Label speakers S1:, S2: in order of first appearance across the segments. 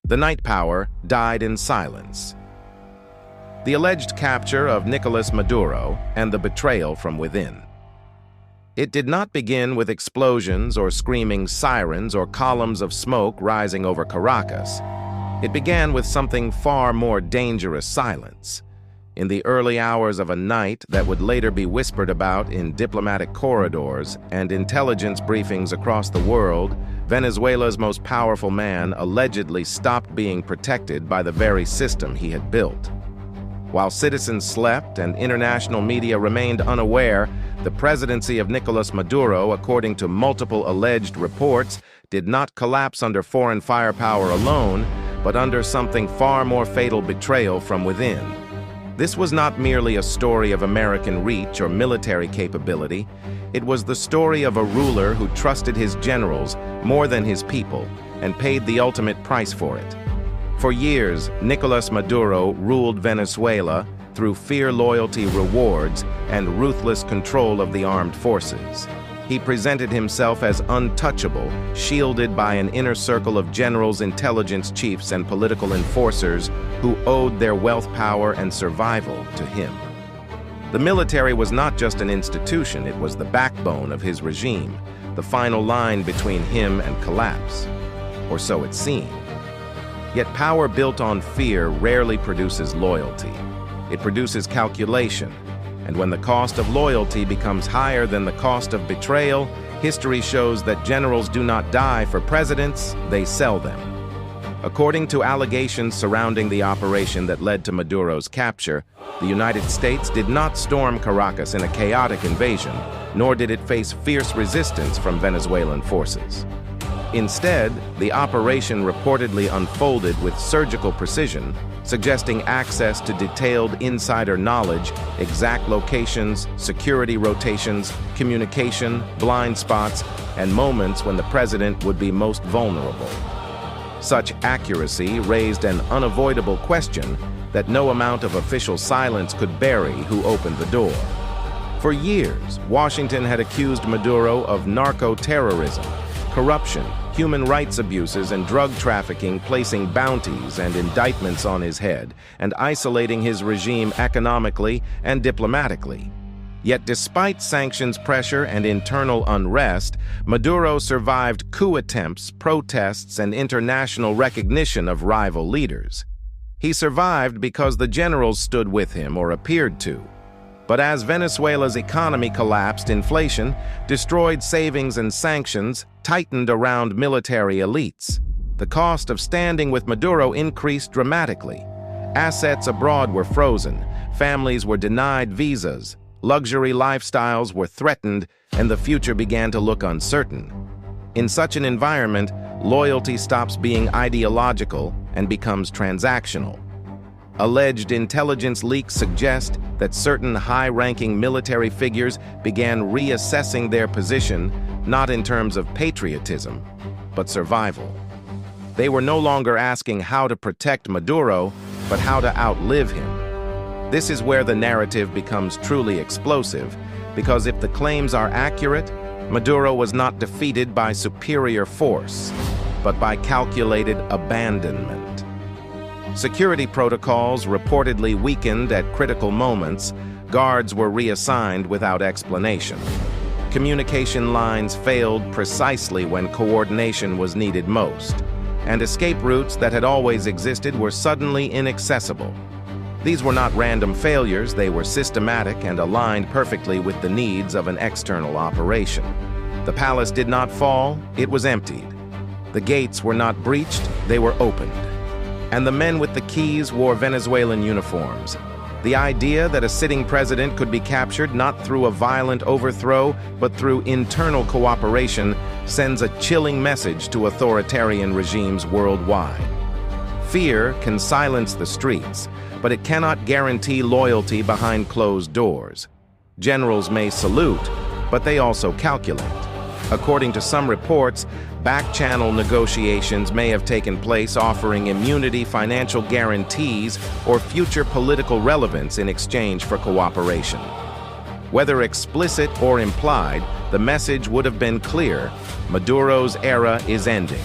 S1: The night power died in silence. The alleged capture of Nicolás Maduro and the betrayal from within. It did not begin with explosions or screaming sirens or columns of smoke rising over Caracas. It began with something far more dangerous: silence. In the early hours of a night that would later be whispered about in diplomatic corridors and intelligence briefings across the world, Venezuela's most powerful man allegedly stopped being protected by the very system he had built. While citizens slept and international media remained unaware, the presidency of Nicolás Maduro, according to multiple alleged reports, did not collapse under foreign firepower alone, but under something far more fatal: betrayal from within. This was not merely a story of American reach or military capability. It was the story of a ruler who trusted his generals more than his people and paid the ultimate price for it. For years, Nicolás Maduro ruled Venezuela through fear, loyalty, rewards, and ruthless control of the armed forces. He presented himself as untouchable, shielded by an inner circle of generals, intelligence chiefs, and political enforcers who owed their wealth, power, and survival to him. The military was not just an institution, it was the backbone of his regime, the final line between him and collapse. Or so it seemed. Yet power built on fear rarely produces loyalty. It produces calculation. And when the cost of loyalty becomes higher than the cost of betrayal, history shows that generals do not die for presidents, they sell them. According to allegations surrounding the operation that led to Maduro's capture, the United States did not storm Caracas in a chaotic invasion, nor did it face fierce resistance from Venezuelan forces. Instead, the operation reportedly unfolded with surgical precision, suggesting access to detailed insider knowledge, exact locations, security rotations, communication, blind spots, and moments when the president would be most vulnerable. Such accuracy raised an unavoidable question that no amount of official silence could bury: who opened the door. For years, Washington had accused Maduro of narco-terrorism, corruption, human rights abuses, and drug trafficking, placing bounties and indictments on his head and isolating his regime economically and diplomatically. Yet despite sanctions pressure and internal unrest, Maduro survived coup attempts, protests, and international recognition of rival leaders. He survived because the generals stood with him, or appeared to. But as Venezuela's economy collapsed, inflation, destroyed savings, and sanctions tightened around military elites, the cost of standing with Maduro increased dramatically. Assets abroad were frozen, families were denied visas, luxury lifestyles were threatened, and the future began to look uncertain. In such an environment, loyalty stops being ideological and becomes transactional. Alleged intelligence leaks suggest that certain high-ranking military figures began reassessing their position not in terms of patriotism, but survival. They were no longer asking how to protect Maduro, but how to outlive him. This is where the narrative becomes truly explosive, because if the claims are accurate, Maduro was not defeated by superior force, but by calculated abandonment. Security protocols reportedly weakened at critical moments, guards were reassigned without explanation. Communication lines failed precisely when coordination was needed most, and escape routes that had always existed were suddenly inaccessible. These were not random failures, they were systematic and aligned perfectly with the needs of an external operation. The palace did not fall, it was emptied. The gates were not breached, they were opened. And the men with the keys wore Venezuelan uniforms. The idea that a sitting president could be captured not through a violent overthrow, but through internal cooperation, sends a chilling message to authoritarian regimes worldwide. Fear can silence the streets, but it cannot guarantee loyalty behind closed doors. Generals may salute, but they also calculate. According to some reports, back-channel negotiations may have taken place, offering immunity, financial guarantees, or future political relevance in exchange for cooperation. Whether explicit or implied, the message would have been clear: Maduro's era is ending.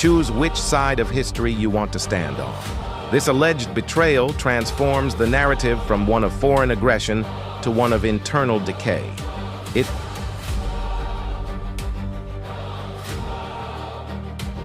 S1: Choose which side of history you want to stand on. This alleged betrayal transforms the narrative from one of foreign aggression to one of internal decay. It